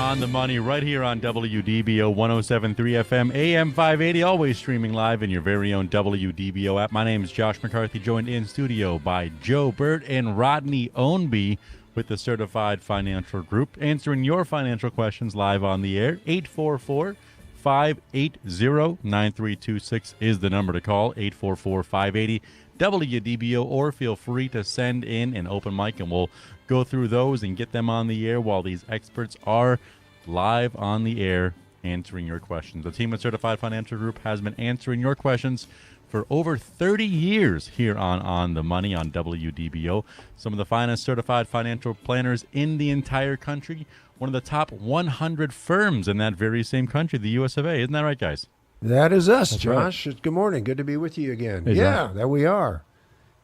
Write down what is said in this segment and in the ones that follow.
On the Money right here on WDBO 107.3 FM, AM 580, always streaming live in your very own WDBO app. My name is Josh McCarthy, joined in studio by Joe, Bert, and Rodney Ownby with the Certified Financial Group, answering your financial questions live on the air. 844-580-9326 is the number to call, 844-580-WDBO, or feel free to send in an open mic and we'll go through those and get them on the air while these experts are live on the air answering your questions. The team at Certified Financial Group has been answering your questions for over 30 years here on The Money on WDBO. Some of the finest certified financial planners in the entire country. One of the top 100 firms in that very same country, the US of A. Isn't that right, guys? That is us, That's Josh. right. Good morning. Good to be with you again. Hey, yeah, Josh. there we are.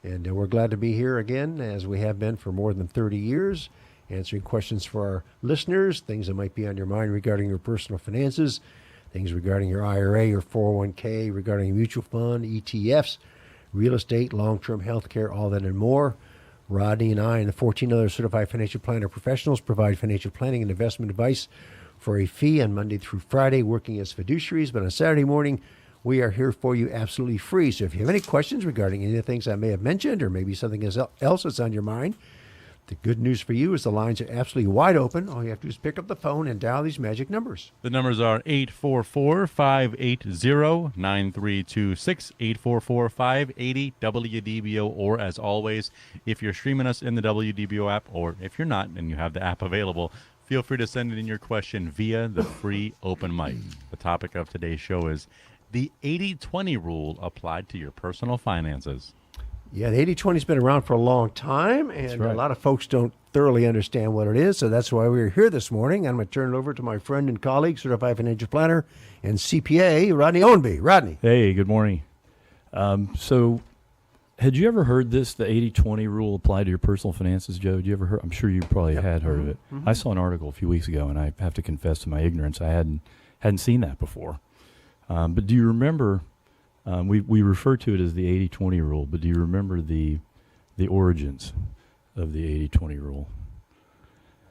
And we're glad to be here again, as we have been for more than 30 years, answering questions for our listeners, things that might be on your mind regarding your personal finances, things regarding your IRA, your 401k, regarding your mutual fund, ETFs, real estate, long-term health care, all that and more. Rodney and I and the 14 other certified financial planner professionals provide financial planning and investment advice for a fee on Monday through Friday, working as fiduciaries. But on Saturday morning, we are here for you absolutely free. So if you have any questions regarding any of the things I may have mentioned, or maybe something else that's on your mind, the good news for you is the lines are absolutely wide open. All you have to do is pick up the phone and dial these magic numbers. The numbers are 844-580-9326, 844-580-WDBO, or as always, if you're streaming us in the WDBO app, or if you're not and you have the app available, feel free to send in your question via the free open mic. The topic of today's show is the 80-20 rule applied to your personal finances. Yeah, the 80-20 has been around for a long time, and right. a lot of folks don't thoroughly understand what it is, so that's why we're here this morning. I'm going to turn it over to my friend and colleague, certified financial planner and CPA, Rodney Ownby. Rodney. Hey, good morning. So had you ever heard this, the 80-20 rule applied to your personal finances, Joe? Did you ever heard? I'm sure you probably had heard of it. Mm-hmm. I saw an article a few weeks ago, and I have to confess to my ignorance, I hadn't seen that before. But do you remember, we refer to it as the 80-20 rule, but do you remember the origins of the 80-20 rule?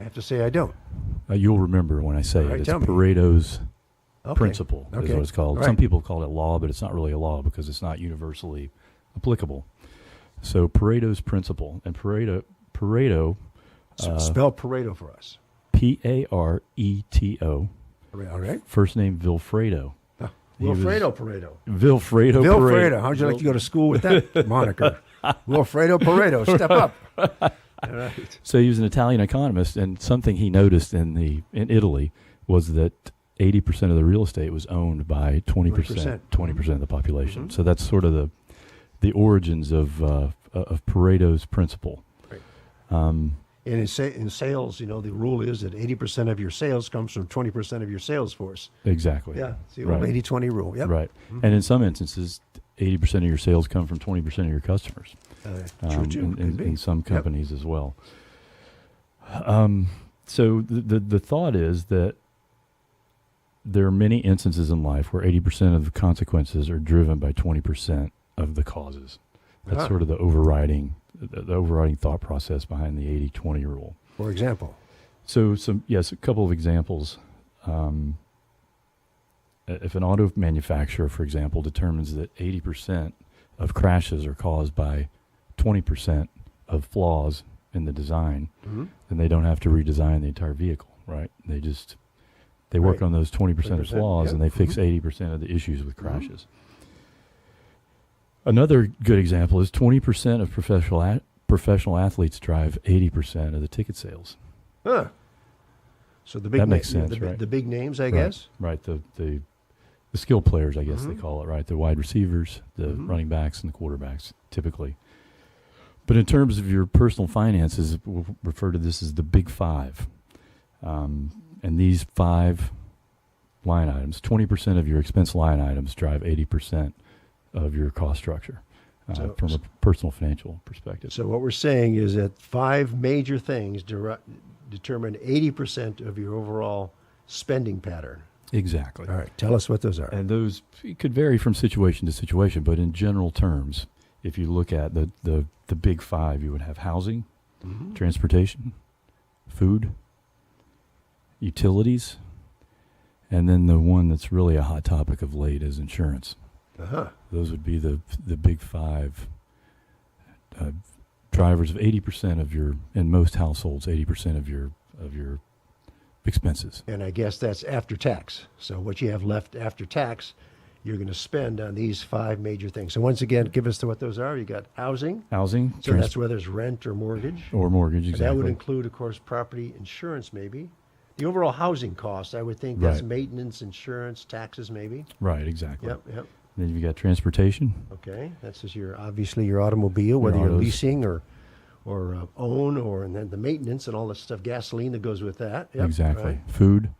I have to say I don't. You'll remember when I say All right, it. It's tell me. Pareto's Okay. principle is Okay. what it's called. All right. Some people call it law, but it's not really a law because it's not universally applicable. So Pareto's principle, and Pareto Spell Pareto for us. Pareto, All right. first name Vilfredo. Wilfredo Pareto. Vilfredo Wilfredo. How'd you like to go to school with that moniker? Wilfredo Pareto. Step up. All right. So he was an Italian economist, and something he noticed in Italy was that 80% of the real estate was owned by 20% of the population. Mm-hmm. So that's sort of the origins of Pareto's principle. Right. And in sales, the rule is that 80% of your sales comes from 20% of your sales force. Exactly. Yeah, it's the old 80-20 rule. Yep. Right. Mm-hmm. And in some instances, 80% of your sales come from 20% of your customers. True, too. In some companies as well. So the thought is that there are many instances in life where 80% of the consequences are driven by 20% of the causes. That's sort of the overriding thought process behind the 80-20 rule. For example? So a couple of examples. If an auto manufacturer, for example, determines that 80% of crashes are caused by 20% of flaws in the design, Mm-hmm. then they don't have to redesign the entire vehicle, right? They work on those 20% of flaws, and they fix 80% of the issues with crashes. Another good example is 20% of professional athletes drive 80% of the ticket sales. Huh. So the big That makes sense, the right? the big names, I guess. Right. The skill players, I guess they call it, right? The wide receivers, the running backs, and the quarterbacks, typically. But in terms of your personal finances, we'll refer to this as the big five. And these 5 line items, 20% of your expense line items drive 80% of your cost structure from a personal financial perspective. So what we're saying is that 5 major things determine 80% of your overall spending pattern. Exactly. All right. Tell us what those are. And those could vary from situation to situation, but in general terms, if you look at the big 5, you would have housing, transportation, food, utilities, and then the one that's really a hot topic of late is insurance. Uh-huh. Those would be the big five drivers of 80% of your, in most households, 80% of your expenses. And I guess that's after tax. So what you have left after tax, you're going to spend on these five major things. So once again, give us what those are. You got housing. Housing. So that's whether it's rent or mortgage. Or mortgage, exactly. That would include, of course, property insurance maybe. The overall housing cost, I would think that's Right. maintenance, insurance, taxes maybe. Right, exactly. Yep. Then you've got transportation. Okay, that's just obviously your automobile, whether you're autos. leasing or own, and then the maintenance and all the stuff, gasoline that goes with that. Yep, Exactly. right. Food,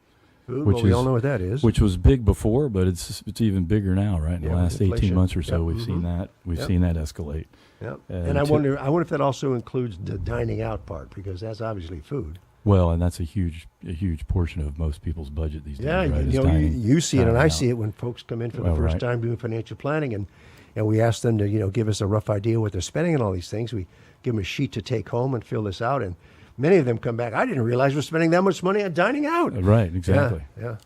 Food, which well, we is- all know what that is. which was big before, but it's even bigger now, right? In Yeah, the with last 18 inflation. months or so, Yep, we've seen that. We've Yep. seen that escalate. Yep. and And I to- wonder if that also includes the dining out part, because that's obviously food. Well, and that's a huge portion of most people's budget these days, Yeah, right? is you dining- see it, and dining I out. see it when folks come in for the Well, first right. time doing financial planning, and we ask them to give us a rough idea what they're spending on all these things. We give them a sheet to take home and fill this out, and many of them come back, I didn't realize we're spending that much money on dining out. Right, exactly. Yeah.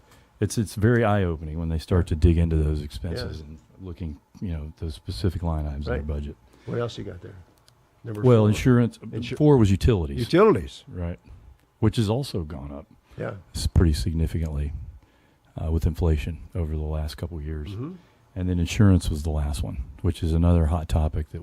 It's very eye-opening when they start to dig into those expenses Yeah. and looking, those specific line items in Right. their budget. What else you got there? Number Well, 4. insurance. 4 was utilities, Utilities. right? Which has also gone up Yeah. pretty significantly with inflation over the last couple of years. Mm-hmm. And then insurance was the last one, which is another hot topic that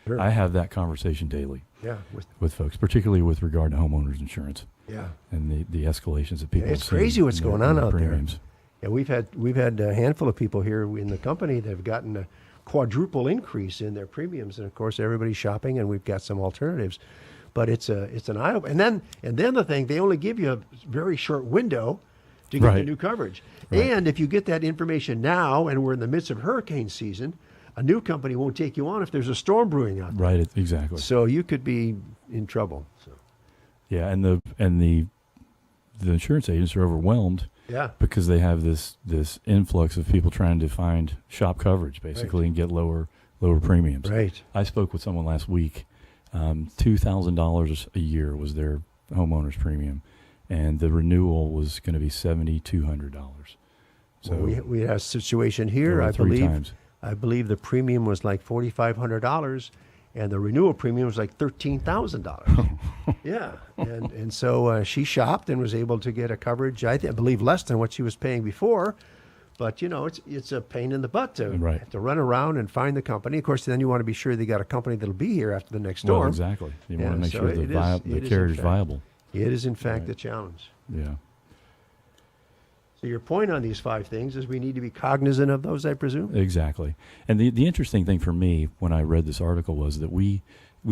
Sure. I have that conversation daily Yeah. with folks, particularly with regard to homeowners insurance Yeah. and the escalations that people. It's have seen crazy what's in their- going on in their out there. premiums. Yeah, we've had a handful of people here in the company that have gotten a quadruple increase in their premiums, and of course everybody's shopping, and we've got some alternatives. But it's an eye opener. And then the thing, they only give you a very short window to get the Right. new coverage. Right. And if you get that information now, and we're in the midst of hurricane season, a new company won't take you on if there's a storm brewing out there. Right, exactly. So you could be in trouble. So, Yeah, and the insurance agents are overwhelmed yeah. because they have this influx of people trying to find shop coverage basically Right. and get lower premiums. Right. I spoke with someone last week. $2,000 a year was their homeowner's premium, and the renewal was going to be $7,200. So Well, we had a situation here, over I 3 believe. times. I believe the premium was like $4,500, and the renewal premium was like $13,000. Yeah, and so she shopped and was able to get a coverage, I believe, less than what she was paying before. But it's a pain in the butt to Right. have to run around and find the company. Of course, then you want to be sure they got a company that'll be here after the next storm. Well, exactly. You Yeah, want to make so sure it the is- it is in carrier's fact. viable. It is in fact Right. a challenge. Yeah. So your point on these 5 things is we need to be cognizant of those, I presume. Exactly. And the interesting thing for me when I read this article was that we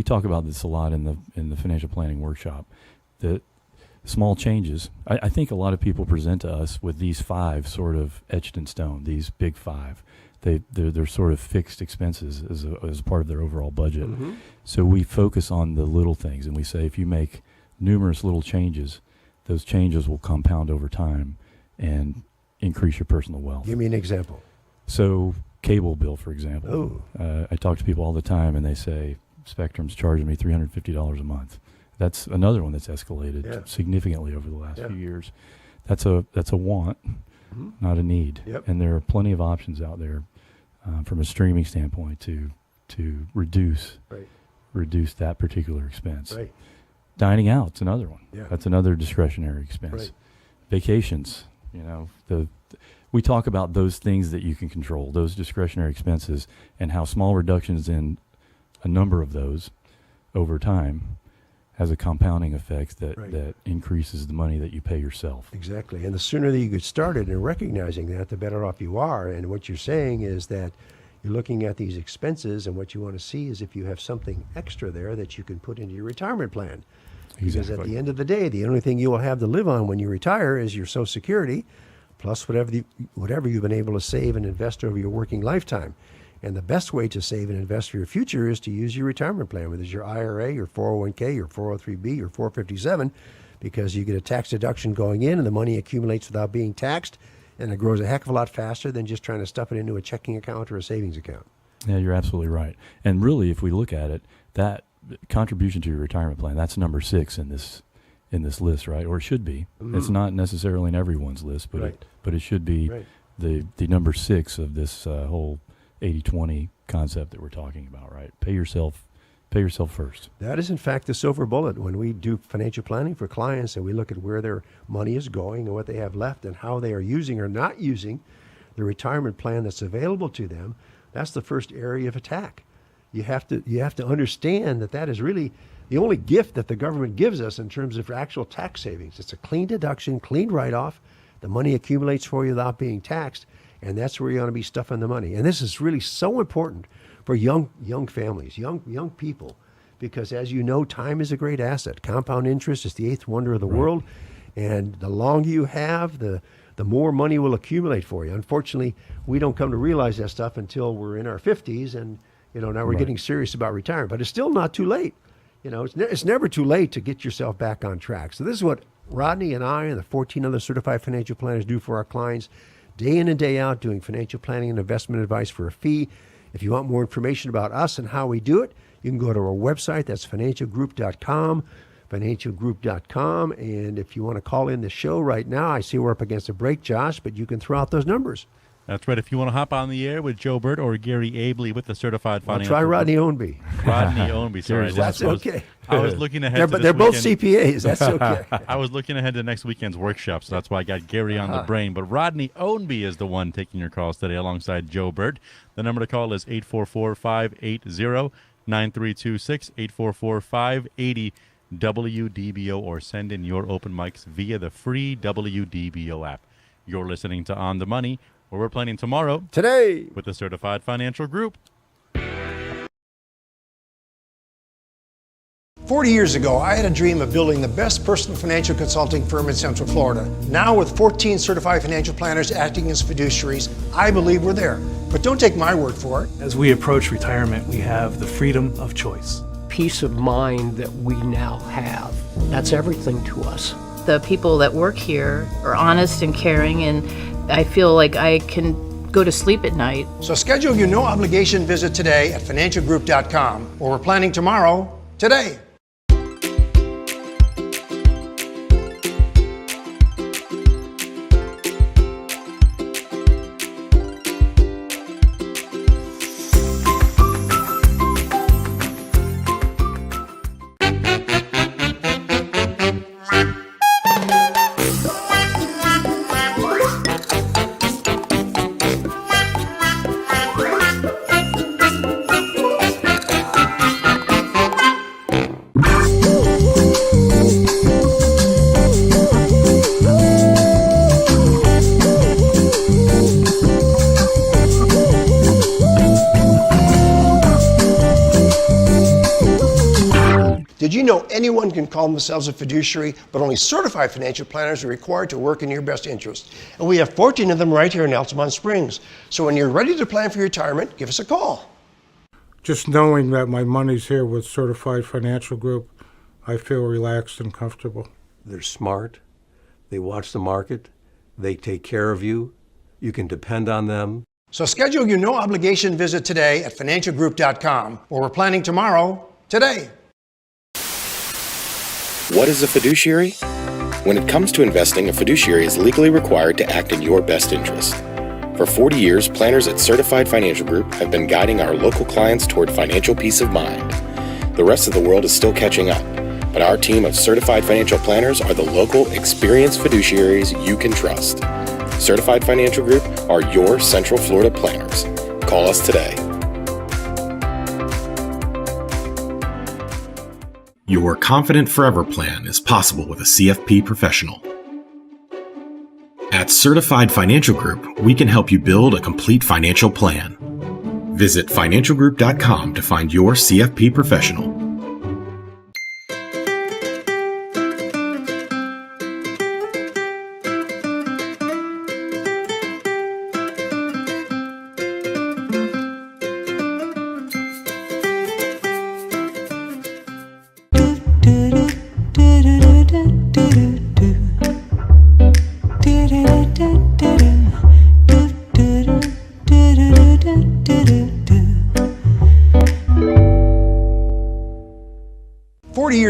talk about this a lot in the financial planning workshop. The small changes. I think a lot of people present to us with these 5 sort of etched in stone. These big 5. They're sort of fixed expenses as part of their overall budget. Mm-hmm. So we focus on the little things, and we say if you make numerous little changes, those changes will compound over time and increase your personal wealth. Give me an example. So cable bill, for example. I talk to people all the time, and they say Spectrum's charging me $350 a month. That's another one that's escalated Yeah. significantly over the last Yeah. few years. That's a want, Mhm. not a need. Yep. And there are plenty of options out there from a streaming standpoint to reduce that particular expense. Right. Dining out's another one. Yeah. That's another discretionary expense. Right. Vacations, we talk about those things that you can control, those discretionary expenses, and how small reductions in a number of those over time has a compounding effect that, Right. that increases the money that you pay yourself. Exactly. And the sooner that you get started in recognizing that, the better off you are. And what you're saying is that you're looking at these expenses, and what you want to see is if you have something extra there that you can put into your retirement plan. Because at Exactly. the end of the day, the only thing you will have to live on when you retire is your Social Security, plus whatever you've been able to save and invest over your working lifetime. And the best way to save and invest for your future is to use your retirement plan, whether it's your IRA, your 401k, your 403b, your 457, because you get a tax deduction going in, and the money accumulates without being taxed, and it grows a heck of a lot faster than just trying to stuff it into a checking account or a savings account. Yeah, you're absolutely right. And really, if we look at it, that contribution to your retirement plan, that's number 6 in in this list, right? Or it should be. It's not necessarily in everyone's list, but it should be the number 6 of this whole 80-20 concept that we're talking about, right? Pay yourself first. That is, in fact, the silver bullet. When we do financial planning for clients and we look at where their money is going and what they have left and how they are using or not using the retirement plan that's available to them, that's the first area of attack. You have to understand that is really the only gift that the government gives us in terms of actual tax savings. It's a clean deduction, clean write-off. The money accumulates for you without being taxed, and that's where you want to be stuffing the money. And this is really so important for young families, young people, because as you know, time is a great asset. Compound interest is the 8th wonder of the world, and the longer you have, the more money will accumulate for you. Unfortunately, we don't come to realize that stuff until we're in our 50s, and now we're getting serious about retirement. But it's still not too late. It's never too late to get yourself back on track. So this is what Rodney and I and the 14 other certified financial planners do for our clients, day in and day out, doing financial planning and investment advice for a fee. If you want more information about us and how we do it, you can go to our website. That's financialgroup.com, financialgroup.com. And if you want to call in the show right now, I see we're up against a break, Josh, but you can throw out those numbers. That's right. If you want to hop on the air with Joe Bert or Gary Abley with the Certified Financial... I'll try Rodney Ownby. Rodney Ownby, sorry. That's okay. I was looking ahead They're both CPAs. That's okay. I was looking ahead to next weekend's workshop, so that's why I got Gary on the brain. But Rodney Ownby is the one taking your calls today alongside Joe Bert. The number to call is 844-580-9326, 844-580-WDBO, or send in your open mics via the free WDBO app. You're listening to On the Money, where we're planning tomorrow today with the Certified Financial Group. 40 years ago, I had a dream of building the best personal financial consulting firm in Central Florida. Now, with 14 certified financial planners acting as fiduciaries, I believe we're there. But don't take my word for it. As we approach retirement, we have the freedom of choice. Peace of mind that we now have. That's everything to us. The people that work here are honest and caring, and I feel like I can go to sleep at night. So schedule your no-obligation visit today at financialgroup.com, where we're planning tomorrow, today. Did you know anyone can call themselves a fiduciary, but only certified financial planners are required to work in your best interest? And we have 14 of them right here in Altamont Springs. So when you're ready to plan for your retirement, give us a call. Just knowing that my money's here with Certified Financial Group, I feel relaxed and comfortable. They're smart. They watch the market. They take care of you. You can depend on them. So schedule your no-obligation visit today at financialgroup.com, where we're planning tomorrow, today. What is a fiduciary? When it comes to investing, a fiduciary is legally required to act in your best interest. For 40 years, planners at Certified Financial Group have been guiding our local clients toward financial peace of mind. The rest of the world is still catching up, but our team of certified financial planners are the local, experienced fiduciaries you can trust. Certified Financial Group are your Central Florida planners. Call us today. Your Confident Forever plan is possible with a CFP professional. At Certified Financial Group, we can help you build a complete financial plan. Visit financialgroup.com to find your CFP professional.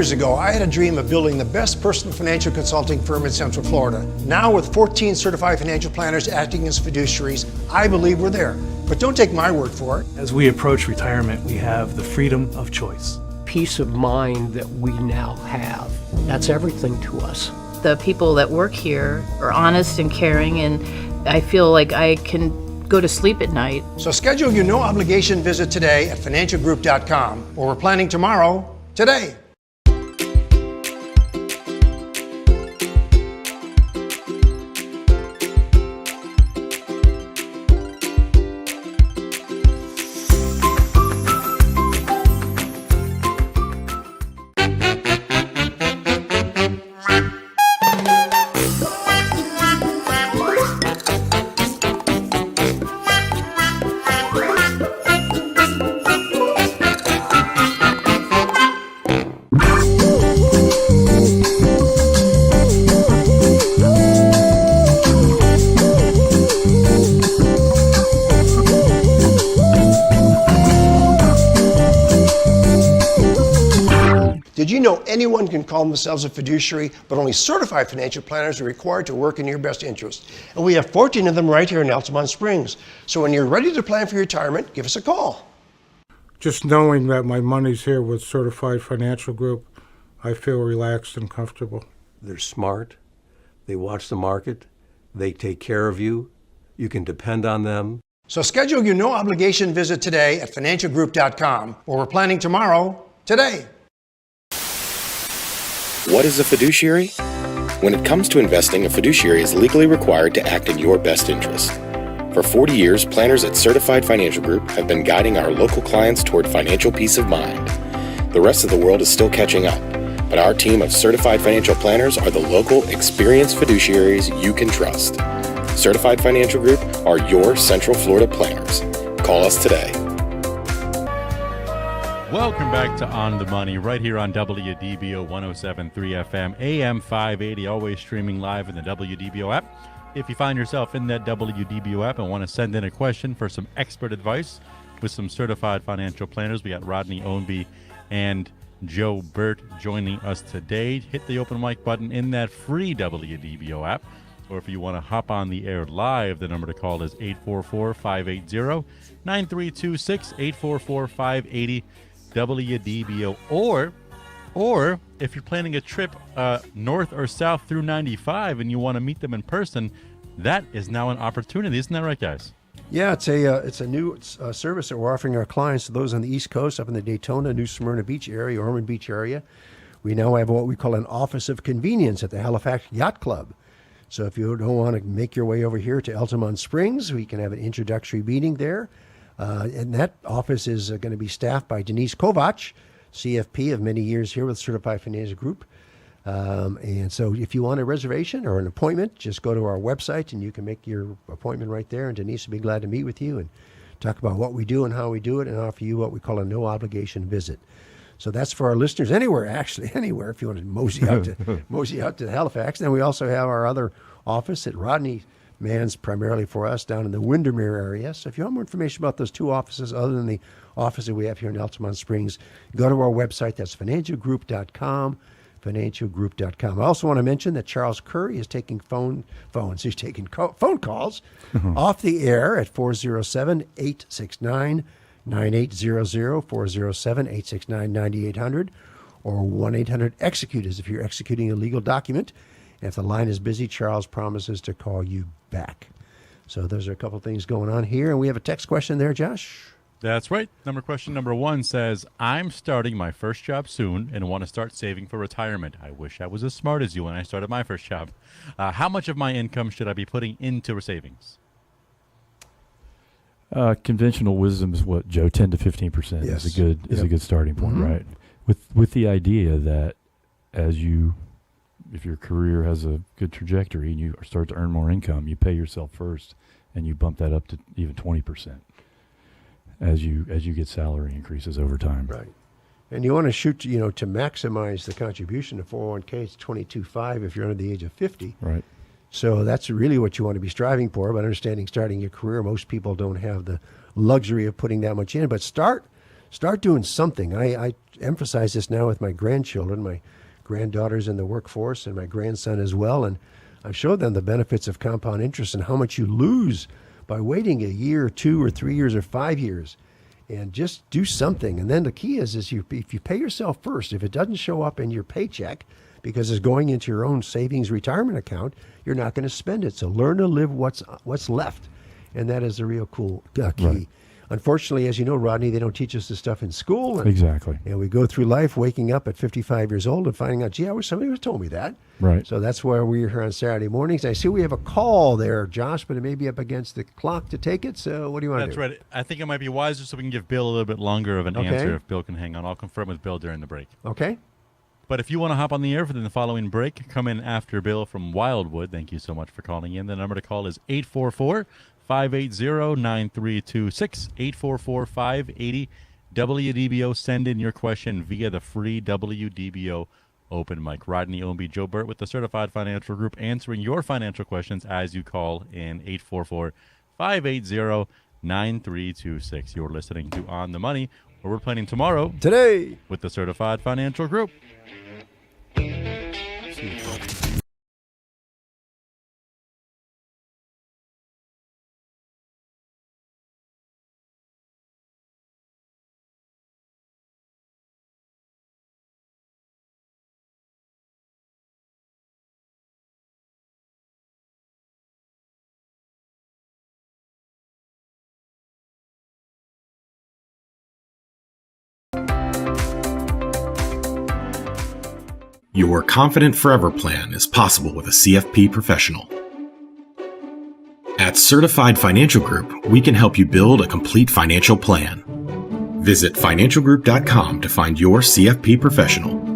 years ago, I had a dream of building the best personal financial consulting firm in Central Florida. Now, with 14 certified financial planners acting as fiduciaries, I believe we're there. But don't take my word for it. As we approach retirement, we have the freedom of choice. Peace of mind that we now have. That's everything to us. The people that work here are honest and caring, and I feel like I can go to sleep at night. So schedule your no obligation visit today at financialgroup.com, or we're planning tomorrow, today. Did you know anyone can call themselves a fiduciary, but only certified financial planners are required to work in your best interest? And we have 14 of them right here in Altamont Springs. So when you're ready to plan for your retirement, give us a call. Just knowing that my money's here with Certified Financial Group, I feel relaxed and comfortable. They're smart. They watch the market. They take care of you. You can depend on them. So schedule your no obligation visit today at financialgroup.com, or we're planning tomorrow, today. What is a fiduciary? When it comes to investing, a fiduciary is legally required to act in your best interest. For 40 years, planners at Certified Financial Group have been guiding our local clients toward financial peace of mind. The rest of the world is still catching up, but our team of certified financial planners are the local, experienced fiduciaries you can trust. Certified Financial Group are your Central Florida planners. Call us today. Welcome back to On the Money, right here on WDBO 107.3 FM, AM 580, always streaming live in the WDBO app. If you find yourself in that WDBO app and want to send in a question for some expert advice with some certified financial planners, we got Rodney Ownby and Joe Bert joining us today. Hit the open mic button in that free WDBO app. Or if you want to hop on the air live, the number to call is 844-580-9326, 844-580 WDBO, or if you're planning a trip north or south through 95 and you want to meet them in person, that is now an opportunity, isn't that right, guys? Yeah, it's a new service that we're offering our clients, to those on the East Coast, up in the Daytona, New Smyrna Beach area, Ormond Beach area. We now have what we call an office of convenience at the Halifax Yacht Club. So if you don't want to make your way over here to Altamont Springs, we can have an introductory meeting there. And that office is going to be staffed by Denise Kovac, CFP of many years here with Certified Financial Group. And so if you want a reservation or an appointment, just go to our website and you can make your appointment right there. And Denise will be glad to meet with you and talk about what we do and how we do it and offer you what we call a no obligation visit. So that's for our listeners anywhere, actually, anywhere, if you want to mosey out to Halifax. Then we also have our other office that Rodney mans primarily for us down in the Windermere area. So if you want more information about those two offices other than the office that we have here in Altamont Springs, go to our website. That's financialgroup.com, financialgroup.com. I also want to mention that Charles Curry is taking phone calls off the air at 407-869-9800, 407-869-9800, or 1-800-EXECUTE if you're executing a legal document. And if the line is busy, Charles promises to call you back. So those are a couple of things going on here. And we have a text question there, Josh. That's right. Question number 1 says, I'm starting my first job soon and want to start saving for retirement. I wish I was as smart as you when I started my first job. How much of my income should I be putting into savings? Conventional wisdom is what, Joe? 10 to 15% Yes. is a good starting point, Mm-hmm. right? With the idea that if your career has a good trajectory and you start to earn more income, you pay yourself first, and you bump that up to even 20% as you get salary increases over time. Right. And you want to shoot, to maximize the contribution to 401k. It's 22.5 if you're under the age of 50. Right. So that's really what you want to be striving for. But understanding starting your career, most people don't have the luxury of putting that much in. But start start doing something. I emphasize this now with my grandchildren, my granddaughter's in the workforce, and my grandson as well. And I've showed them the benefits of compound interest and how much you lose by waiting a year, or 2 or 3 years, or 5 years. And just do something. And then the key is if you pay yourself first, if it doesn't show up in your paycheck because it's going into your own savings retirement account, you're not going to spend it. So learn to live what's left. And that is the real cool key. Right. Unfortunately, as you know, Rodney, they don't teach us this stuff in school. And, exactly. And we go through life waking up at 55 years old and finding out, gee, I wish somebody would have told me that. Right. So that's why we're here on Saturday mornings. I see we have a call there, Josh, but it may be up against the clock to take it. So what do you want to do? That's right. I think it might be wiser so we can give Bill a little bit longer of an answer if Bill can hang on. I'll confirm with Bill during the break. Okay. But if you want to hop on the air for the following break, come in after Bill from Wildwood. Thank you so much for calling in. The number to call is 844-580-9326, 844-580-WDBO. Send in your question via the free WDBO open mic. Rodney Ownby, Joe Bert with the Certified Financial Group, answering your financial questions as you call in 844-580-9326. You're listening to On the Money, where we're planning tomorrow today with the Certified Financial Group. Your Confident Forever plan is possible with a CFP professional. At Certified Financial Group, we can help you build a complete financial plan. Visit financialgroup.com to find your CFP professional.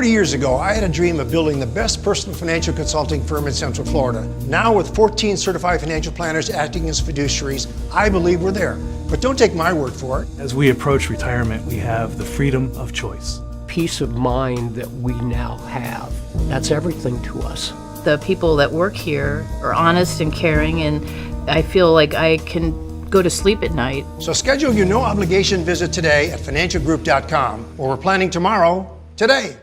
Years ago, I had a dream of building the best personal financial consulting firm in Central Florida. Now, with 14 certified financial planners acting as fiduciaries, I believe we're there. But don't take my word for it. As we approach retirement, we have the freedom of choice. Peace of mind that we now have. That's everything to us. The people that work here are honest and caring, and I feel like I can go to sleep at night. So schedule your no-obligation visit today at financialgroup.com, or we're planning tomorrow, today.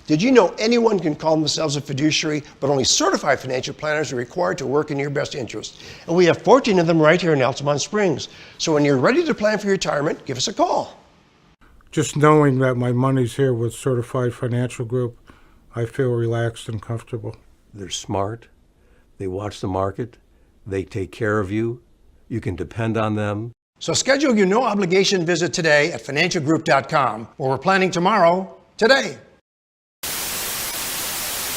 Did you know anyone can call themselves a fiduciary, but only certified financial planners are required to work in your best interest? And we have 14 of them right here in Altamont Springs. So when you're ready to plan for your retirement, give us a call. Just knowing that my money's here with Certified Financial Group, I feel relaxed and comfortable. They're smart. They watch the market. They take care of you. You can depend on them. So schedule your no-obligation visit today at financialgroup.com, or we're planning tomorrow, today.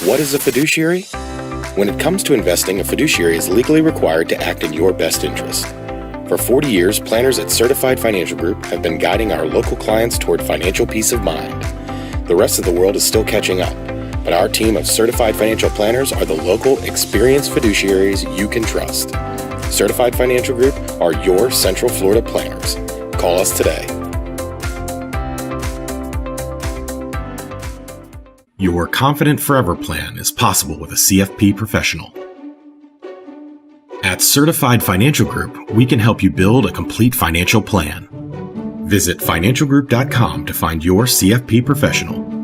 What is a fiduciary? When it comes to investing, a fiduciary is legally required to act in your best interest. For 40 years, planners at Certified Financial Group have been guiding our local clients toward financial peace of mind. The rest of the world is still catching up, but our team of certified financial planners are the local, experienced fiduciaries you can trust. Certified Financial Group are your Central Florida planners. Call us today. Your Confident Forever plan is possible with a CFP professional. At Certified Financial Group, we can help you build a complete financial plan. Visit financialgroup.com to find your CFP professional.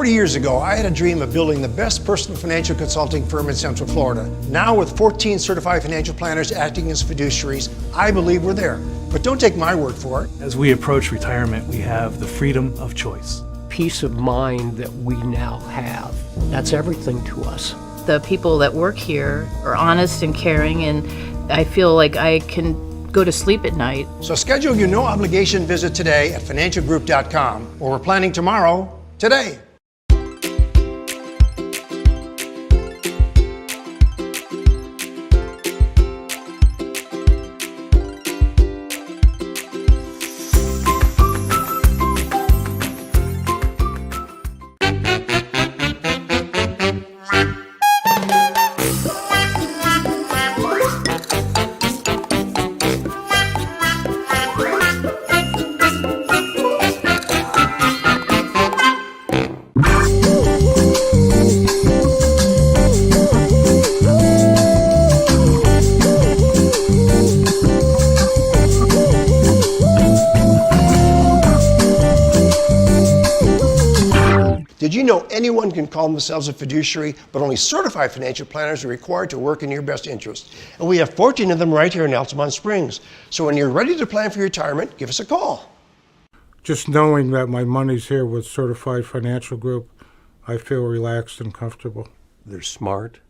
Years ago, I had a dream of building the best personal financial consulting firm in Central Florida. Now, with 14 certified financial planners acting as fiduciaries, I believe we're there. But don't take my word for it. As we approach retirement, we have the freedom of choice. Peace of mind that we now have. That's everything to us. The people that work here are honest and caring, and I feel like I can go to sleep at night. So schedule your no-obligation visit today at financialgroup.com, or we're planning tomorrow, today. Did you know anyone can call themselves a fiduciary, but only certified financial planners are required to work in your best interest? And we have 14 of them right here in Altamont Springs. So when you're ready to plan for your retirement, give us a call. Just knowing that my money's here with Certified Financial Group, I feel relaxed and comfortable. They're smart.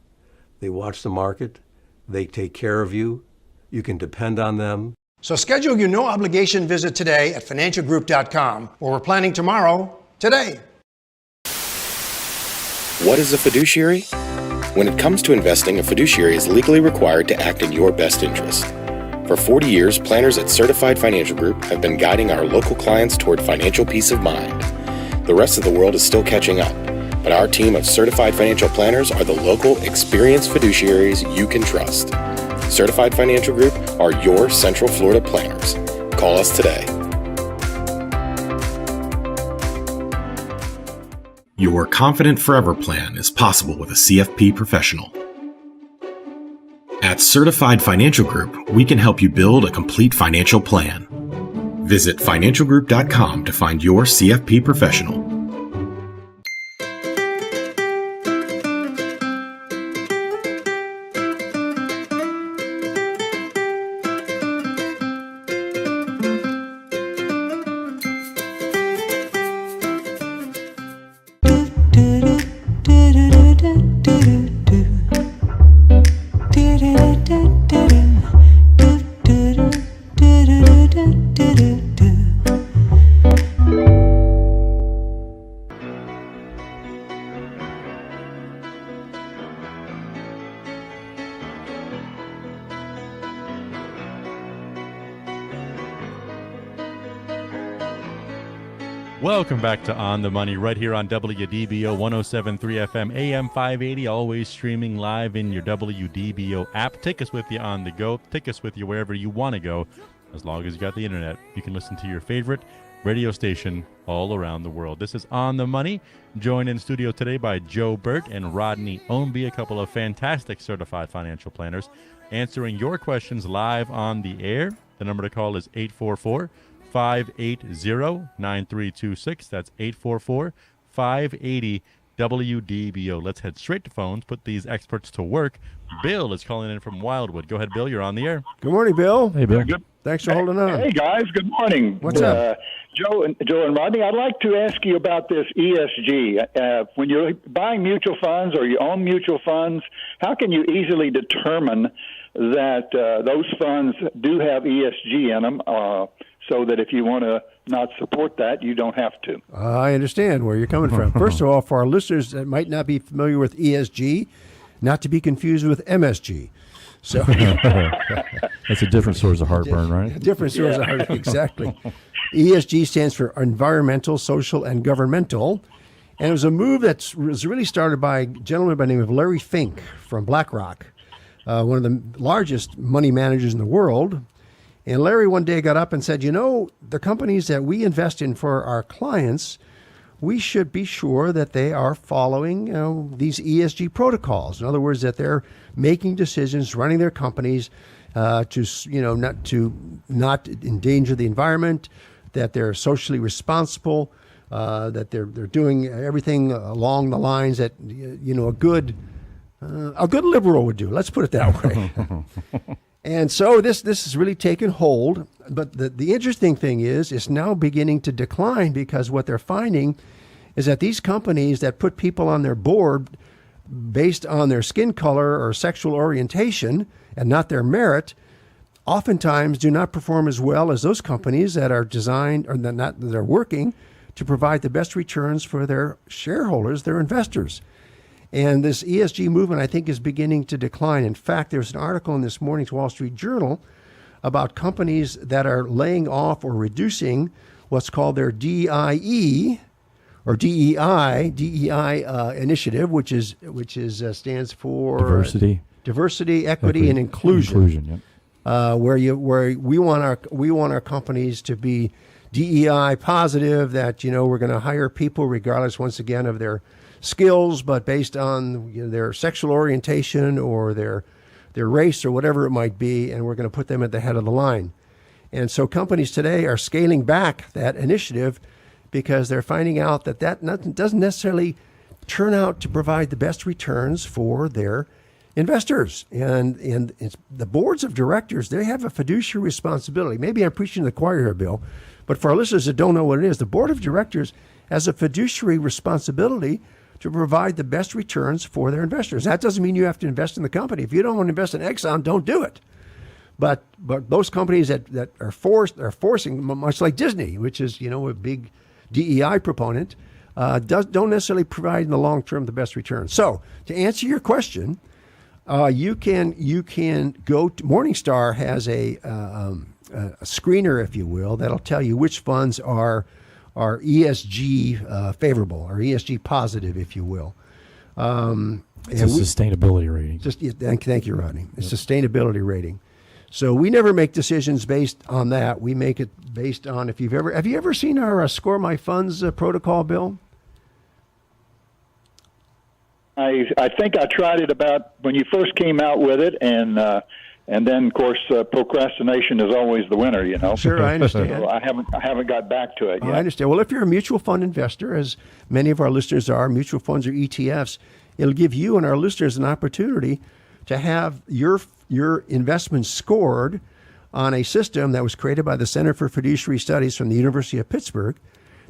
They watch the market. They take care of you. You can depend on them. So schedule your no-obligation visit today at financialgroup.com, or we're planning tomorrow, today. What is a fiduciary? When it comes to investing, a fiduciary is legally required to act in your best interest. For 40 years, planners at Certified Financial Group have been guiding our local clients toward financial peace of mind. The rest of the world is still catching up, but our team of certified financial planners are the local, experienced fiduciaries you can trust. Certified Financial Group are your Central Florida planners. Call us today. Your Confident Forever plan is possible with a CFP professional. At Certified Financial Group, we can help you build a complete financial plan. Visit financialgroup.com to find your CFP professional. Welcome back to On the Money right here on WDBO 107.3 FM, AM 580, always streaming live in your WDBO app. Take us with you on the go. Take us with you wherever you want to go. As long as you got the internet, you can listen to your favorite radio station all around the world. This is On the Money, joined in studio today by Joe Bert and Rodney Ownby, a couple of fantastic certified financial planners, answering your questions live on the air. The number to call is 844-580-9326. That's 844-580-WDBO. Let's head straight to phones, put these experts to work. Bill is calling in from Wildwood. Go ahead, Bill. You're on the air. Good morning, Bill. Hey, Bill. Thanks for holding on. Hey, guys. Good morning. What's up? Joe and Rodney, I'd like to ask you about this ESG. When you're buying mutual funds or you own mutual funds, how can you easily determine that those funds do have ESG in them so that if you want to not support that, you don't have to? I understand where you're coming from. First of all, for our listeners that might not be familiar with ESG, not to be confused with MSG. So That's a different source of heartburn, right? Different source of heartburn, exactly. ESG stands for environmental, social, and governmental. And it was a move that was really started by a gentleman by the name of Larry Fink from BlackRock, one of the largest money managers in the world. And Larry one day got up and said, the companies that we invest in for our clients, we should be sure that they are following these ESG protocols. In other words, that they're making decisions, running their companies not endanger the environment, that they're socially responsible, that they're doing everything along the lines that a good liberal would do. Let's put it that way. And so this has really taken hold. But the interesting thing is, it's now beginning to decline, because what they're finding is that these companies that put people on their board based on their skin color or sexual orientation and not their merit, oftentimes do not perform as well as those companies that are designed or that are working to provide the best returns for their shareholders, their investors. And this ESG movement, I think, is beginning to decline. In fact, there's an article in this morning's Wall Street Journal about companies that are laying off or reducing what's called their DIE or DEI initiative, which stands for diversity, equity, and inclusion. Yep. Where we want our companies to be DEI positive, that we're going to hire people regardless, once again, of their skills, but based on their sexual orientation or their race or whatever it might be, and we're going to put them at the head of the line. And so companies today are scaling back that initiative because they're finding out that doesn't necessarily turn out to provide the best returns for their investors. And it's the boards of directors, they have a fiduciary responsibility. Maybe I'm preaching to the choir here, Bill, but for our listeners that don't know what it is, the board of directors has a fiduciary responsibility to provide the best returns for their investors. That doesn't mean you have to invest in the company. If you don't want to invest in Exxon, don't do it. But those companies that are forcing, much like Disney, which is a big DEI proponent, don't necessarily provide in the long term the best returns. So to answer your question, you can go to Morningstar has a screener, if you will, that'll tell you which funds are ESG favorable or ESG positive, if you will. It's a sustainability rating. Thank you, Rodney. It's sustainability rating. So we never make decisions based on that. We make it based on have you ever seen our Score My Funds protocol, Bill? I think I tried it about when you first came out with it, and then of course procrastination is always the winner, Sure, I understand. So I haven't got back to it yet. I understand. Well, if you're a mutual fund investor, as many of our listeners are, mutual funds or ETFs, it'll give you and our listeners an opportunity to have your investments scored on a system that was created by the Center for Fiduciary Studies from the University of Pittsburgh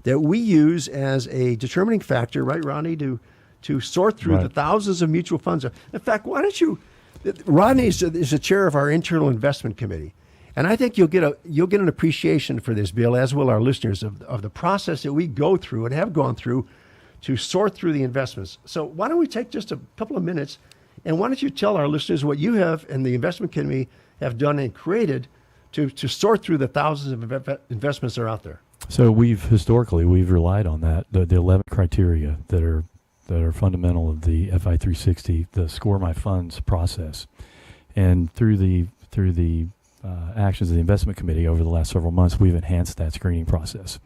that we use as a determining factor, right, Rodney, to sort through the thousands of mutual funds. In fact, why don't you, Rodney is the chair of our internal investment committee, and I think you'll get an appreciation for this, Bill, as will our listeners, of the process that we go through and have gone through to sort through the investments. So why don't we take just a couple of minutes, and why don't you tell our listeners what you have and the investment committee have done and created to sort through the thousands of investments that are out there? So we've relied on that, the 11 criteria that are fundamental of the FI 360, the Score My Funds process. And through the actions of the investment committee over the last several months, we've enhanced that screening process.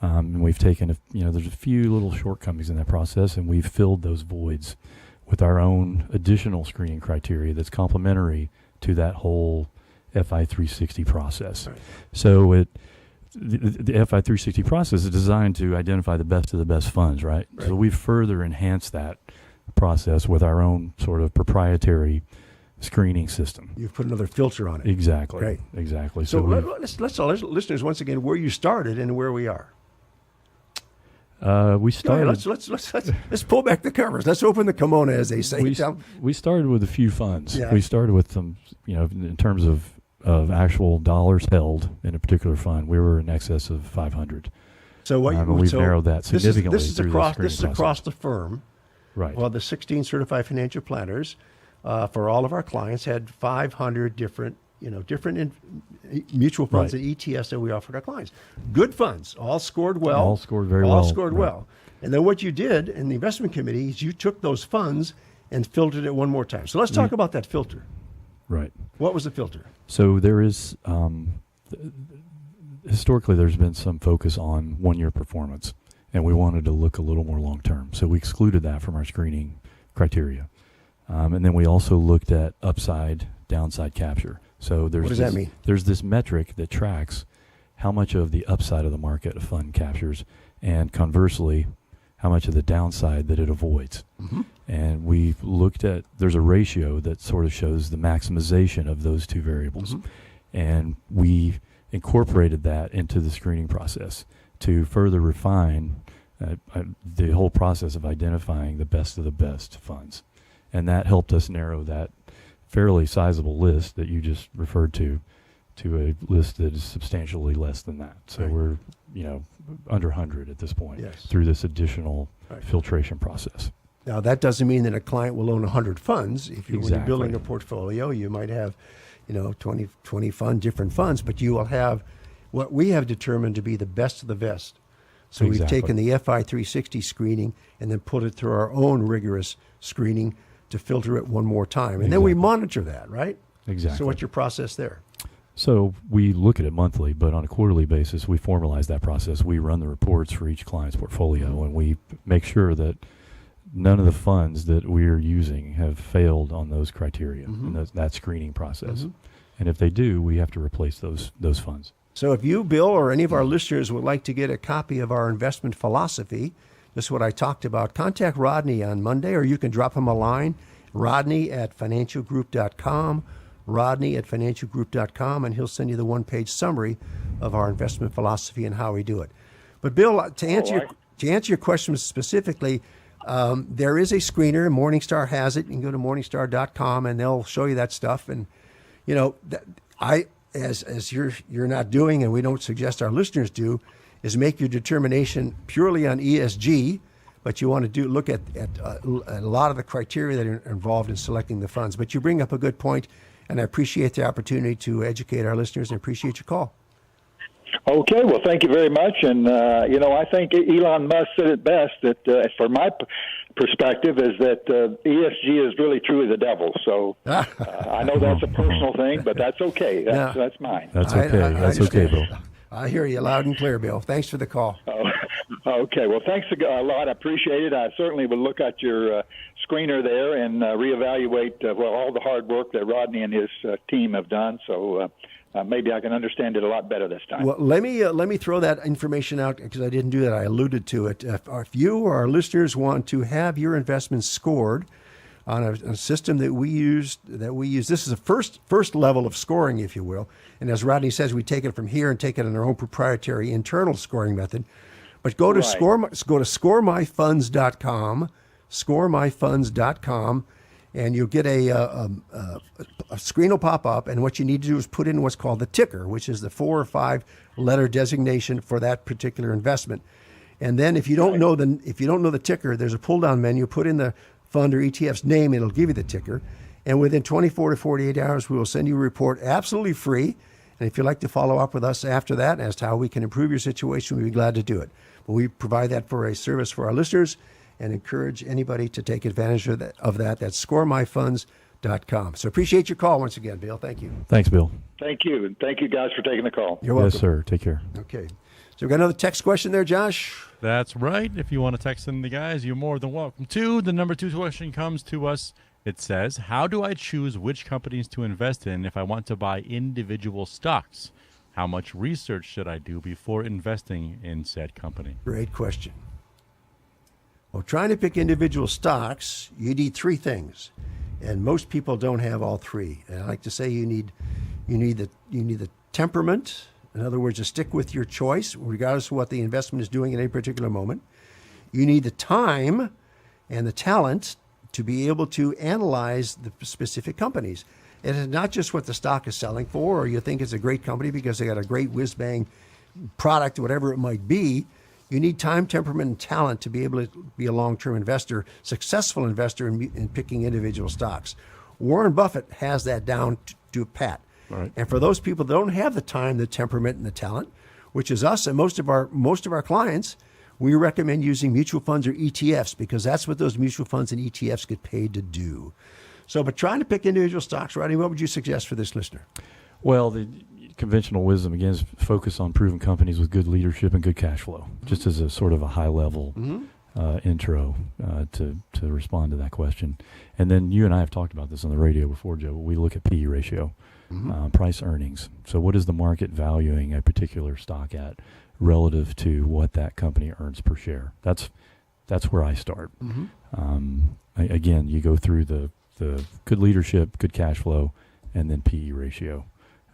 And we've taken, there's a few little shortcomings in that process, and we've filled those voids with our own additional screening criteria that's complementary to that whole FI 360 process. Right. So the FI 360 process is designed to identify the best of the best funds, right? So we've further enhanced that process with our own sort of proprietary screening system. You've put another filter on it. Exactly. Great. Exactly. So let's tell listeners once again where you started and where we are. We started. Let's pull back the covers. Let's open the kimono, as they say. We started with a few funds. Yeah. We started with some, in terms of actual dollars held in a particular fund, we were in excess of 500. So we've narrowed that significantly. This is across the firm. Right. Well, the 16 certified financial planners. for all of our clients, had 500 different mutual funds Right. and ETFs that we offered our clients. Good funds, all scored well. All scored very all well. scored Right. well. And then what you did in the investment committee is you took those funds and filtered it one more time. So let's talk about that filter. Right. What was the filter? So there is, historically, there's been some focus on 1-year performance, and we wanted to look a little more long term. So we excluded that from our screening criteria. And then we also looked at upside, downside capture. So there's What does that mean? There's this metric that tracks how much of the upside of the market a fund captures, and conversely, how much of the downside that it avoids. Mm-hmm. And we looked at, there's a ratio that sort of shows the maximization of those two variables. Mm-hmm. And we incorporated that into the screening process to further refine the whole process of identifying the best of the best funds. And that helped us narrow that fairly sizable list that you just referred to a list that is substantially less than that. So Right. we're, under 100 at this point Yes. through this additional Right. filtration process. Now, that doesn't mean that a client will own 100 funds. When you're Exactly. building a portfolio, you might have, 20 different funds, but you will have what we have determined to be the best of the best. So we've Exactly. taken the FI 360 screening and then put it through our own rigorous screening to filter it one more time. And then we Exactly. monitor that, right? Exactly. So what's your process there? So we look at it monthly, but on a quarterly basis, we formalize that process. We run the reports for each client's portfolio, and we make sure that none of the funds that we're using have failed on those criteria in that screening process. And if they do, we have to replace those funds. So if you, Bill, or any of our listeners would like to get a copy of our investment philosophy, just what I talked about, contact Rodney on Monday, or you can drop him a line, rodney@financialgroup.com, rodney@financialgroup.com, and he'll send you the one-page summary of our investment philosophy and how we do it. But Bill, to answer your question specifically, there is a screener. Morningstar has it. You can go to morningstar.com, and they'll show you that stuff. And as you're not doing, and we don't suggest our listeners do, is make your determination purely on ESG, but you want to look at a lot of the criteria that are involved in selecting the funds. But you bring up a good point, and I appreciate the opportunity to educate our listeners and appreciate your call. Okay, well, thank you very much. And, I think Elon Musk said it best that, from my perspective, is that ESG is really truly the devil. So I know that's a personal thing, but that's okay. That's mine. That's okay. That's okay, Bill. I hear you loud and clear, Bill. Thanks for the call. Okay, well, thanks a lot. I appreciate it. I certainly will look at your screener there and reevaluate all the hard work that Rodney and his team have done. So maybe I can understand it a lot better this time. Well, let me throw that information out because I didn't do that. I alluded to it. If you or our listeners want to have your investments scored on a system that we use, this is a first level of scoring, if you will. And as Rodney says, we take it from here and take it in our own proprietary internal scoring method. But go to scoremyfunds.com, scoremyfunds.com, and you'll get a screen will pop up, and what you need to do is put in what's called the ticker, which is the 4 or 5 letter designation for that particular investment. And then if you don't know the ticker, there's a pull down menu. Put in the fund or ETF's name, it'll give you the ticker. And within 24 to 48 hours, we will send you a report absolutely free. And if you'd like to follow up with us after that as to how we can improve your situation, we'd be glad to do it. But we provide that for a service for our listeners and encourage anybody to take advantage of that. That's scoremyfunds.com. So appreciate your call once again, Bill. Thank you. Thanks, Bill. Thank you. And thank you guys for taking the call. You're welcome. Yes, sir. Take care. Okay. So we've got another text question there, Josh. That's right. If you want to text in the guys, you're more than welcome to. The number 2 question comes to us. It says, how do I choose which companies to invest in if I want to buy individual stocks? How much research should I do before investing in said company? Great question. Well, trying to pick individual stocks, you need 3 things, and most people don't have all 3. And I like to say you need the temperament. In other words, to stick with your choice, regardless of what the investment is doing at any particular moment. You need the time and the talent to be able to analyze the specific companies. And it's not just what the stock is selling for, or you think it's a great company because they got a great whiz-bang product, whatever it might be. You need time, temperament, and talent to be able to be a long-term investor, successful investor in picking individual stocks. Warren Buffett has that down to a pat. Right. And for those people that don't have the time, the temperament, and the talent, which is us and most of our clients, we recommend using mutual funds or ETFs because that's what those mutual funds and ETFs get paid to do. So, but trying to pick individual stocks, Rodney, what would you suggest for this listener? Well, the conventional wisdom, again, is focus on proven companies with good leadership and good cash flow, just as a sort of a high-level intro to respond to that question. And then you and I have talked about this on the radio before, Joe. We look at PE ratio, price earnings. So what is the market valuing a particular stock at relative to what that company earns per share? That's where I start. Again, you go through the good leadership, good cash flow, and then PE ratio,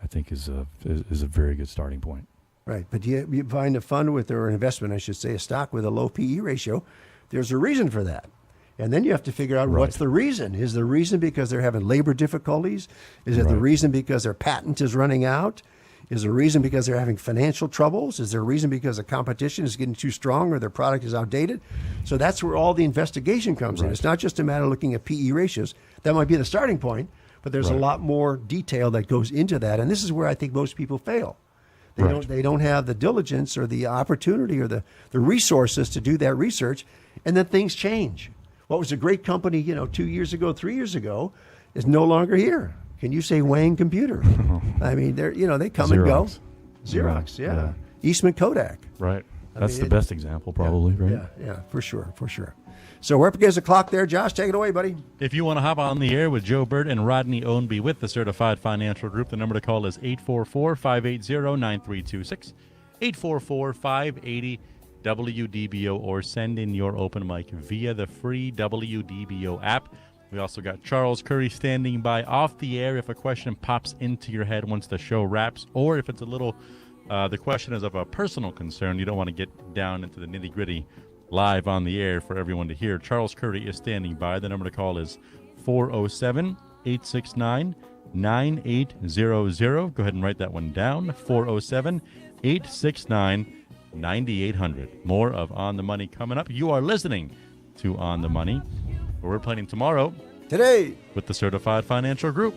I think is a very good starting point. Right, but you find a fund or an investment, I should say, a stock with a low PE ratio, there's a reason for that. And then you have to figure out what's the reason. Is the reason because they're having labor difficulties? Is it the reason because their patent is running out? Is the reason because they're having financial troubles? Is there a reason because the competition is getting too strong or their product is outdated? So that's where all the investigation comes in. It's not just a matter of looking at PE ratios. That might be the starting point, but there's a lot more detail that goes into that. And this is where I think most people fail. They don't have the diligence or the opportunity or the resources to do that research, and then things change. What was a great company, 2 years ago, 3 years ago, is no longer here. Can you say Wang Computer? I mean, they come and go. Xerox, yeah. Eastman Kodak. Right. That's the best example, probably, right? Yeah, for sure. So we're up against the clock there. Josh, take it away, buddy. If you want to hop on the air with Joe Bert and Rodney Ownby with the Certified Financial Group, the number to call is 844-580-9326, 844-580-WDBO, or send in your open mic via the free WDBO app. We also got Charles Curry standing by off the air if a question pops into your head once the show wraps, or if it's a little, the question is of a personal concern, you don't want to get down into the nitty-gritty live on the air for everyone to hear. Charles Curry is standing by. The number to call is 407-869-9800. Go ahead and write that one down, 407-869-9800. More of On the Money coming up. You are listening to On the Money, where we're planning tomorrow. Today. With the Certified Financial Group.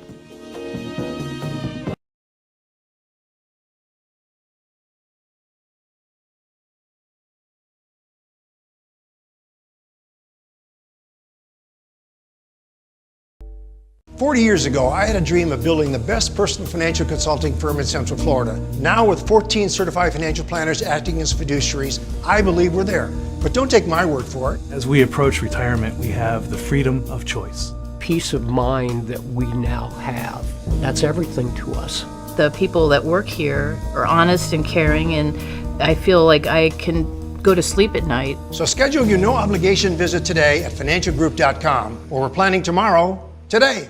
"40 years ago, I had a dream of building the best personal financial consulting firm in Central Florida. Now, with 14 certified financial planners acting as fiduciaries, I believe we're there. But don't take my word for it. As we approach retirement, we have the freedom of choice. Peace of mind that we now have. That's everything to us. The people that work here are honest and caring, and I feel like I can go to sleep at night. So schedule your no-obligation visit today at financialgroup.com, where we're planning tomorrow, today.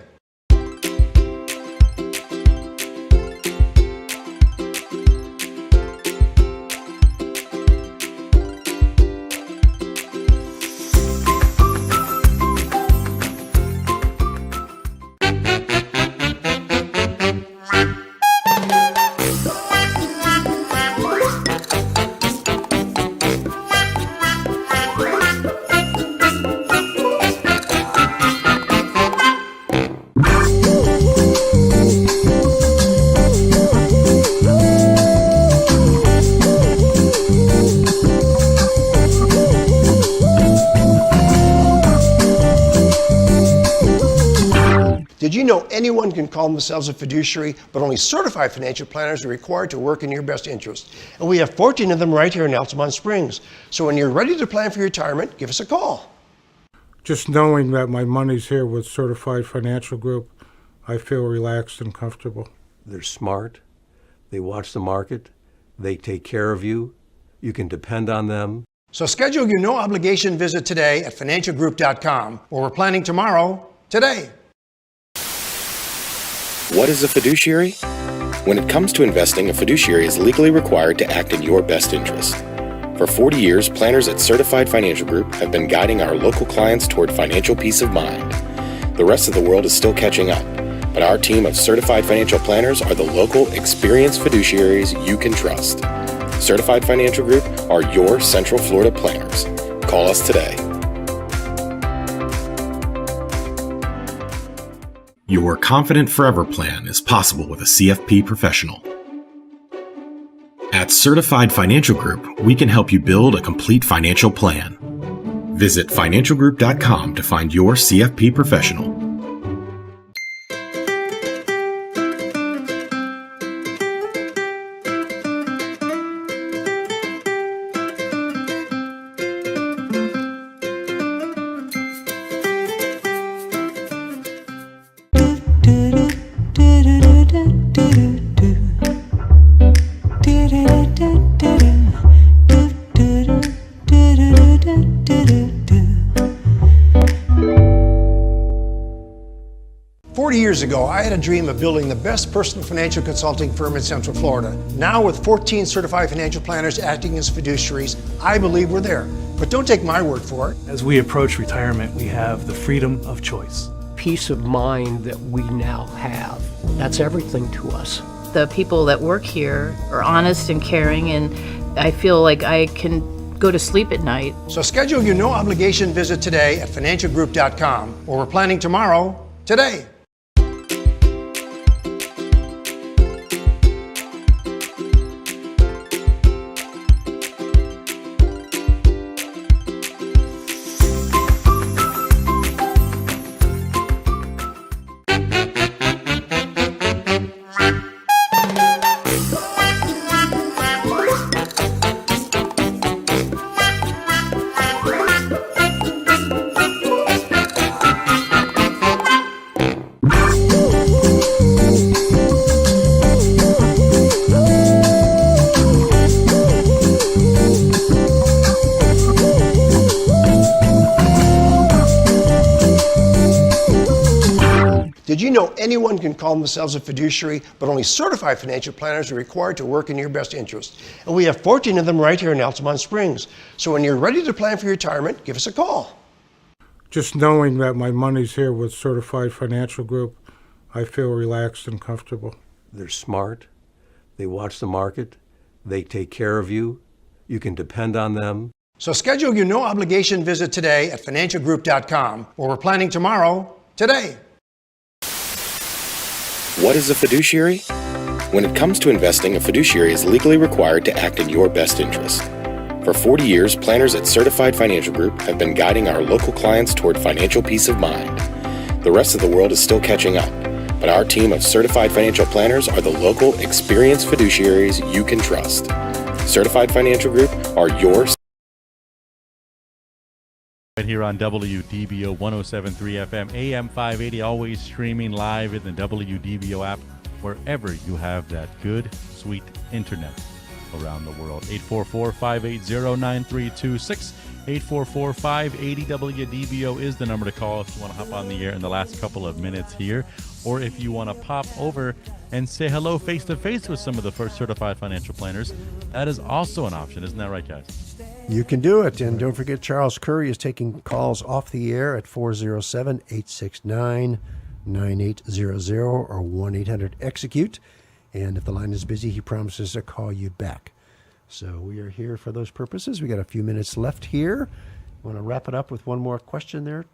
Did you know anyone can call themselves a fiduciary, but only certified financial planners are required to work in your best interest? And we have 14 of them right here in Altamont Springs. So when you're ready to plan for retirement, give us a call. Just knowing that my money's here with Certified Financial Group, I feel relaxed and comfortable. They're smart. They watch the market. They take care of you. You can depend on them. So schedule your no-obligation visit today at financialgroup.com, where we're planning tomorrow, today. What is a fiduciary? When it comes to investing, a fiduciary is legally required to act in your best interest. For 40 years, planners at Certified Financial Group have been guiding our local clients toward financial peace of mind. The rest of the world is still catching up, but our team of certified financial planners are the local, experienced fiduciaries you can trust. Certified Financial Group are your Central Florida planners. Call us today. Your Confident Forever plan is possible with a CFP professional. At Certified Financial Group, we can help you build a complete financial plan. Visit financialgroup.com to find your CFP professional. Years ago, I had a dream of building the best personal financial consulting firm in Central Florida. Now, with 14 certified financial planners acting as fiduciaries, I believe we're there. But don't take my word for it. As we approach retirement, we have the freedom of choice. Peace of mind that we now have. That's everything to us. The people that work here are honest and caring, and I feel like I can go to sleep at night. So schedule your no-obligation visit today at financialgroup.com, or we're planning tomorrow, today. Did you know anyone can call themselves a fiduciary, but only certified financial planners are required to work in your best interest? And we have 14 of them right here in Altamont Springs. So when you're ready to plan for your retirement, give us a call. Just knowing that my money's here with Certified Financial Group, I feel relaxed and comfortable. They're smart. They watch the market. They take care of you. You can depend on them. So schedule your no-obligation visit today at financialgroup.com, or we're planning tomorrow, today. What is a fiduciary? When it comes to investing, a fiduciary is legally required to act in your best interest. For 40 years, planners at Certified Financial Group have been guiding our local clients toward financial peace of mind. The rest of the world is still catching up, but our team of certified financial planners are the local, experienced fiduciaries you can trust. Certified Financial Group are yours. Right here on WDBO 107.3 FM, AM 580, always streaming live in the WDBO app, wherever you have that good, sweet internet around the world. 844-580-9326. 844-580-WDBO is the number to call if you want to hop on the air in the last couple of minutes here, or if you want to pop over and say hello face-to-face with some of the first certified financial planners. That is also an option. Isn't that right, guys? You can do it. And don't forget, Charles Curry is taking calls off the air at 407-869-9800 or 1-800-EXECUTE. And if the line is busy, he promises to call you back. So we are here for those purposes. We got a few minutes left here. Want to wrap it up with one more question there,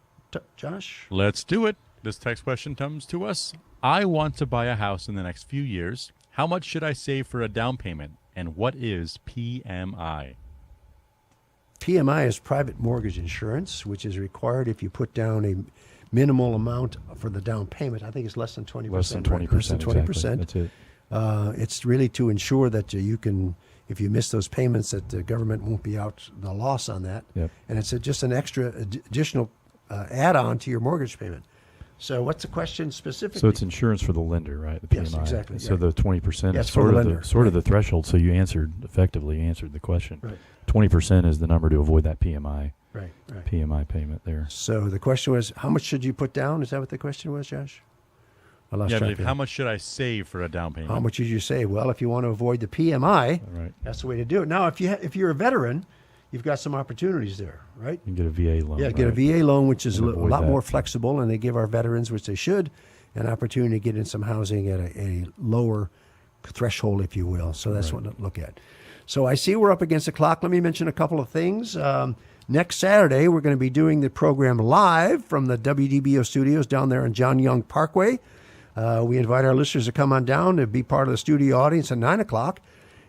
Josh? Let's do it. This text question comes to us. I want to buy a house in the next few years. How much should I save for a down payment? And what is PMI? PMI is private mortgage insurance, which is required if you put down a minimal amount for the down payment. I think it's less than 20%. Less than 20%. Less than 20%. Exactly. That's it. It's really to ensure that you can, if you miss those payments, that the government won't be out the loss on that. Yep. And it's just an additional add-on to your mortgage payment. So what's the question specifically? So it's insurance for the lender, right? The PMI. Yes, exactly. So yeah. the 20% Yes, is for the sort lender. of the threshold. So you effectively answered the question. Right. 20% is the number to avoid that PMI. Right. PMI payment there. So the question was, how much should you put down? Is that what the question was, Josh? I lost Yeah, track but of how it. much should I save for a down payment? How much should you save? Well, if you want to avoid the PMI, Right. that's the way to do it. Now, if you're a veteran, you've got some opportunities there, right? You can get a VA loan. Yeah, get right? a VA loan, which is a And avoid lot that. more flexible, and they give our veterans, which they should, an opportunity to get in some housing at a lower threshold, if you will. So that's what to look at. So I see we're up against the clock. Let me mention a couple of things. Next Saturday, we're going to be doing the program live from the WDBO studios down there on John Young Parkway. We invite our listeners to come on down to be part of the studio audience at 9 o'clock.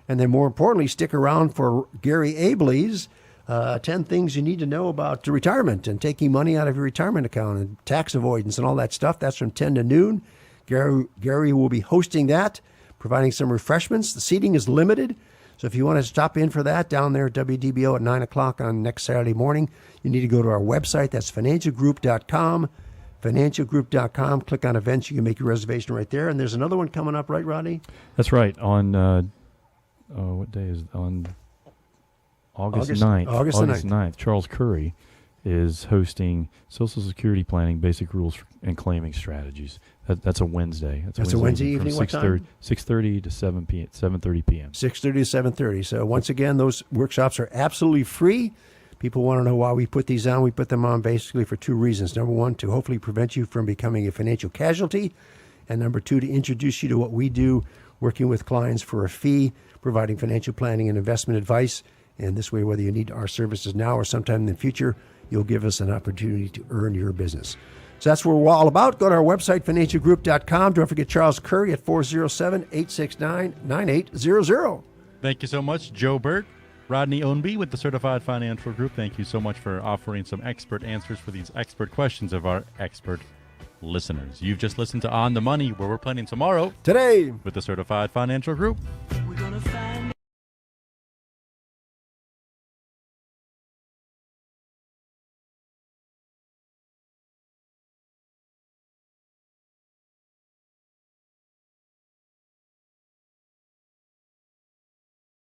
And then more importantly, stick around for Gary Abley's 10 things you need to know about retirement and taking money out of your retirement account and tax avoidance and all that stuff. That's from 10 to noon. Gary will be hosting that, providing some refreshments. The seating is limited. So if you want to stop in for that down there at WDBO at 9 o'clock on next Saturday morning, you need to go to our website. That's financialgroup.com. Financialgroup.com. Click on events. You can make your reservation right there. And there's another one coming up, right, Rodney? That's right. On, what day is it? On August 9th. August 9th. Charles Curry is hosting Social Security Planning, Basic Rules and Claiming Strategies. That's a Wednesday. That's a Wednesday evening. What time? 6:30 to 7:30 p.m. 6:30 to 7:30. So once again, those workshops are absolutely free. People want to know why we put these on. We put them on basically for two reasons. Number one, to hopefully prevent you from becoming a financial casualty. And number two, to introduce you to what we do, working with clients for a fee, providing financial planning and investment advice. And this way, whether you need our services now or sometime in the future, you'll give us an opportunity to earn your business. So that's what we're all about. Go to our website, financialgroup.com. Don't forget Charles Curry at 407-869-9800. Thank you so much, Joe Bert. Rodney Ownby with the Certified Financial Group. Thank you so much for offering some expert answers for these expert questions of our expert listeners. You've just listened to On the Money, where we're planning tomorrow today with the Certified Financial Group.